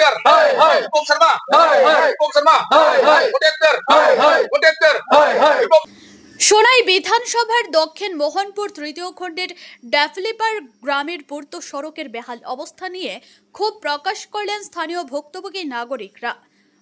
কোটেকর বিপ্লব শর্মা বিপ্লব শর্মা কোটেকর সোনাই বিধানসভার দক্ষিণ মোহনপুর তৃতীয় খণ্ডের ডেভেলপার গ্রামের পূর্ত সড়কের বেহাল অবস্থা নিয়ে ক্ষোভ প্রকাশ করলেন স্থানীয় ভুক্তভোগী নাগরিকরা।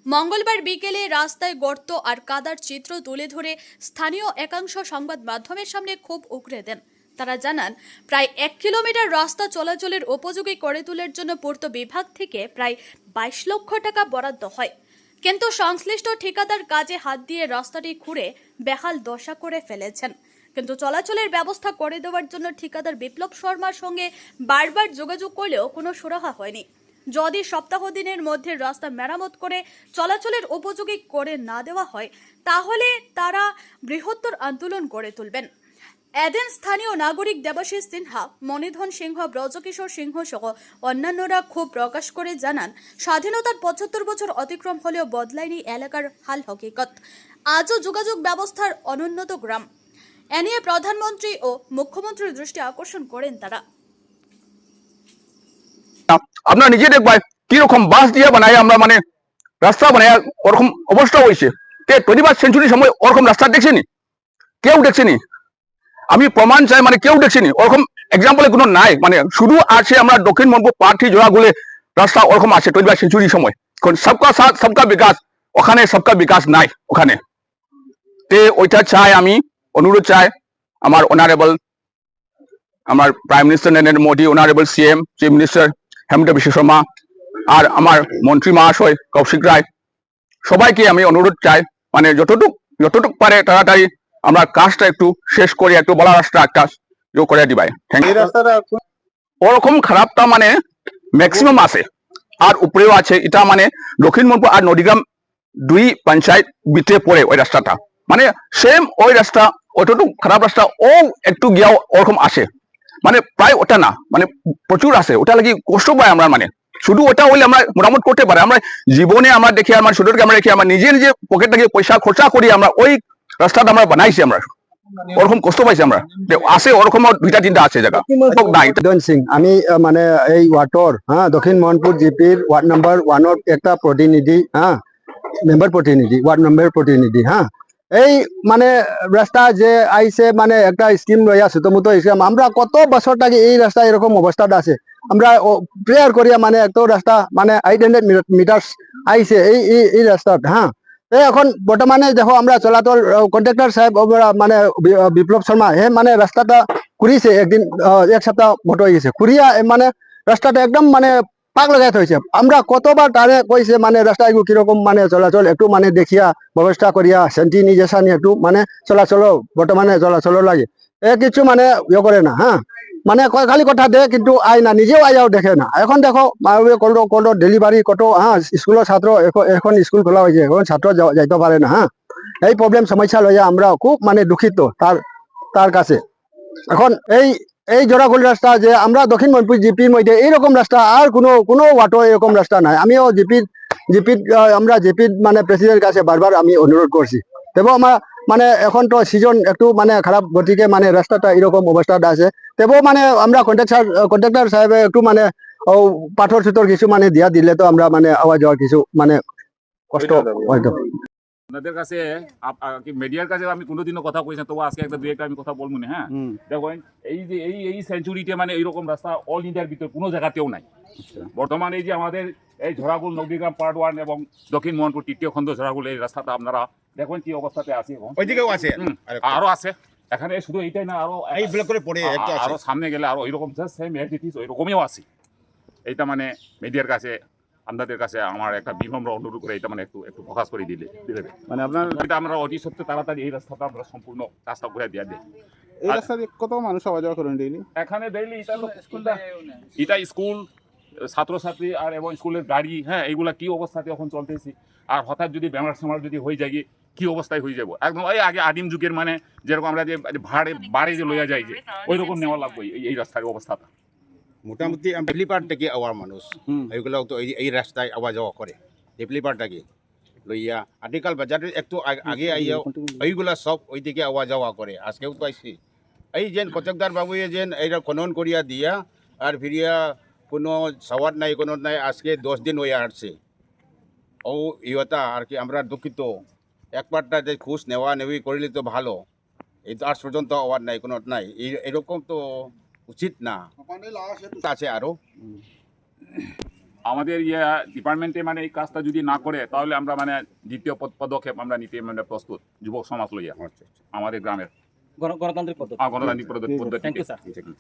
মঙ্গলবার বিকেলে রাস্তায় গর্ত আর কাদার চিত্র তুলে ধরে স্থানীয় একাংশ সংবাদ মাধ্যমের সামনে ক্ষোভ উগরে দেন। তারা জানান, প্রায় 1 কিলোমিটার রাস্তা চলাচলের উপযোগী করে তোলার জন্য পূর্ত বিভাগ থেকে প্রায় 22 লক্ষ টাকা বরাদ্দ হয়, কিন্তু সংশ্লিষ্ট ঠিকাদার কাজে হাত দিয়ে রাস্তাটি খুঁড়ে বেহাল দশা করে ফেলেছেন। কিন্তু চলাচলের ব্যবস্থা করে দেওয়ার জন্য ঠিকাদার বিপ্লব শর্মার সঙ্গে বারবার যোগাযোগ করলেও কোনো সুরাহা হয়নি। যদি সপ্তাহ দিনের মধ্যে রাস্তা মেরামত করে চলাচলের উপযোগী করে না দেওয়া হয়, তাহলে তারা বৃহত্তর আন্দোলন গড়ে তুলবেন। এদিন স্থানীয় নাগরিক দেবাশিস সিনহা, মণিধন সিংহ, ব্রজকিশোর সিংহ সহ অন্যান্যরা ক্ষোভ প্রকাশ করে জানান, স্বাধীনতার 75 বছর অতিক্রম হলেও বদলায়নি এলাকার হাল হকিকত। আজও যোগাযোগ ব্যবস্থার অনুন্নত গ্রাম। এ নিয়ে প্রধানমন্ত্রী ও মুখ্যমন্ত্রীর দৃষ্টি আকর্ষণ করেন তারা। আপনারা নিজে দেখবেন কিরকম বাস দিয়ে বানায় আমরা মানে রাস্তা বানায় ওরকম অবস্থা হয়েছে। 21 সেঞ্চুরির সময় ওরকম রাস্তা দেখছেনি, কেউ দেখছেনি। আমি প্রমাণ চাই, মানে কেউ দেখছেনি ওরকম এক্সাম্পলে কোনো নাই। মানে শুধু আছে আমরা দক্ষিণ মনপুর পার্টি জোড়াগুলো রাস্তা ওরকম আছে 21 সেঞ্চুরির সময়। সবকা সাথ সবকা বিকাশ, ওখানে সবকা বিকাশ নাই ওখানে। ওইটা চাই, আমি অনুরোধ চাই আমার অনারেবল, আমার prime minister Narendra Modi, honourable CM chief minister Himanta Biswa Sarma আর আমার মন্ত্রী মহাশয় কৌশিক রায়, সবাইকে আমি অনুরোধ চাই, মানে যতটুক পারে তাড়াতাড়ি আমরা কাজটা একটু শেষ করে একটু বড় রাস্তা একটা করে দিবাই। ওরকম খারাপটা মানে ম্যাক্সিমাম আছে, আর উপরেও আছে। এটা মানে দক্ষিণ মনপুর আর নদীগ্রাম 2 পঞ্চায়েত ভিতরে পড়ে ওই রাস্তাটা, মানে সেম ওই রাস্তা, অতটুকু খারাপ রাস্তা ও একটু গিয়াও ওরকম আসে। মানে প্রায় ওটা না, মানে প্রচুর আছে। ওটা লাগি কষ্ট পাই আমরা, মানে শুধু ওটা হইলে আমরা মোটামুটি করতে পারি। আমরা জীবনে আমরা দেখি, আমার ছোটকে আমরা দেখি, আমরা নিজে পকেট থেকে পয়সা খরচা করি আমরা ওই রাস্তাটা আমরা বানাইছি। আমরা ওরকম কষ্ট পাইছি আমরা, আছে ওরকম 2-3টা আছে জায়গা। সিং, আমি মানে এই ওয়ার্ডর দক্ষিণ মোহনপুর জিপির ওয়ার্ড নাম্বার 1 একটা প্রতিনিধি, মেম্বার প্রতিনিধি, ওয়ার্ড মেম্বার প্রতিনিধি। এই মানে রাস্তা যে আইছে মানে একটা স্কিম লইয়া সুতমুতো স্কিম, আমরা কত বছর থেকে এই রাস্তা এরকম অবস্থাটা আছে। আমরা প্রেয়ার করিয়া মানে এত রাস্তা মানে 800 মিটার আইছে এই রাস্তাটা। এখন বর্তমানে দেখো আমরা চলাচল কন্ট্রাক্টর সাহেব মানে বিপ্লব শর্মা হে মানে রাস্তাটা খুঁড়িছে একদিন, 1 সপ্তাহ মতো হয়ে গেছে খুঁড়িয়া, মানে রাস্তাটা একদম মানে পাক লাগাই থইছে। আমরা কতবার তারে কইছে মানে রাস্তা এগুলো কিরকম মানে চলাচল একটু মানে দেখিয়া ব্যবস্থা করিয়া স্যানিটাইজেশন একটু মানে চলাচল বর্তমানে চলাচল লাগে, কিছু মানে ইয়ে করে না। মানে খালি কথা দে কিন্তু আয় না, নিজেও আয়াও দেখে না। এখন দেখো কত ডেলিভারি কত স্কুলের ছাত্র, এখন স্কুল খোলা হয়েছে, এখন ছাত্র যাইতে পারে না। এই প্রবলেম সমস্যা লইয়া আমরা খুব মানে দুঃখিত তার কাছে। এখন এই জোড়াগুলি রাস্তা যে আমরা দক্ষিণ মনপুর জিপির মধ্যে এইরকম রাস্তা আর কোনো ওয়াটো এরকম রাস্তা নাই। আমিও আমরা জিপির মানে প্রেসিডেন্টের কাছে বারবার আমি অনুরোধ করছি, তবু আমার মানে এখন তো সিজন একটু মানে খারাপ, গতিকে মানে রাস্তাটা এরকম অবস্থাটা আছে। তবু মানে আমরা কন্ট্রাক্টর সাহেব একটু মানে পাথর সুতর কিছু মানে দিয়া দিলে তো আমরা মানে আওয়া যাওয়ার কিছু মানে কষ্ট হয়তো। আপনাদের কাছে মিডিয়ার কাছে আমি কোনোদিনও কথা কইছি, তবু আজকে একটা 2-1টা আমি কথা বলবো না। দেখেন এই যে এই সেঞ্চুরিতে মানে এইরকম রাস্তা অল ইন্ডিয়ার ভিতরে কোনো জায়গাতেও নাই। বর্তমানে এই যে আমাদের এই ঝরাগুল নবীগ্রাম পার্ট 1 এবং দক্ষিণ মোহনপুর 3য় খণ্ড ঝরাগুল, এই রাস্তাটা আপনারা দেখেন কি অবস্থাতে আছে। ওইদিকেও আছে, আরো আছে। এখানে শুধু এইটাই না, আরো এই ব্লক করে পড়ে আরো সামনে গেলে আরো এরকম সেম এডিটিস ওইরকমই আছে। এইটা মানে মিডিয়ার কাছে আপনাদের কাছে আমার একটা বিনম্র অনুরোধ করে এটা মানে একটু ফোকাস করে দিলে মানে আপনার এটা আমরা অতি সত্য তাড়াতাড়ি এই রাস্তাটা আমরা সম্পূর্ণ কাজটা করে দিয়ে দিই। এই রাস্তা দিয়ে কত মানুষ আওয়া যাওয়া করেন ডেইলি? এখানে ডেইলি এটা স্কুল ছাত্রছাত্রী আর এবং স্কুলের গাড়ি, এইগুলা কি অবস্থাতে এখন চলতেছি। আর হঠাৎ যদি বেমার সেমার যদি হয়ে যায় কি অবস্থায় হয়ে যাবো, একদম এই আগে আদিম যুগের মানে যেরকম আমরা যে বাড়ে যে লইয়া যাই যে ওই রকম নেওয়া লাগবে এই রাস্তার অবস্থাটা। মোটামুটি ডেভেলপার থেকে আওয়ার মানুষ এইগুলো তো এই রাস্তায় আওয়া যাওয়া করে। ডেভেলপারটা কি লইয়া আটিকাল বাজারের একটু আগে আইয়া এইগুলা সব ওইদিকে আওয়া যাওয়া করে। আজকেও তো আইসি এই যেন কচকদার বাবুয়ে যেন এইটা খনন করিয়া দিয়া আর ফিরিয়া কোনো সওয়ার নাই কোনো নাই আজকে 10 দিন হয়ে আসছে ও ইয়তা আর কি আমরা দুঃখিত একবারটা যে খুশ নেওয়া নেওয়ি করলে তো ভালো এই তো আজ পর্যন্ত হওয়ার নাই কোনো নাই এরকম তো উচিত না আছে আরও আমাদের ডিপার্টমেন্টে মানে এই কাজটা যদি না করে তাহলে আমরা মানে দ্বিতীয় পদক্ষেপ আমরা নিতে মানে প্রস্তুত যুবক সমাজ লইয়া আচ্ছা আমাদের গ্রামের গণতান্ত্রিক পদ্ধতি গণতান্ত্রিক পদ্ধতি থ্যাংক ইউ স্যার পদ্ধতি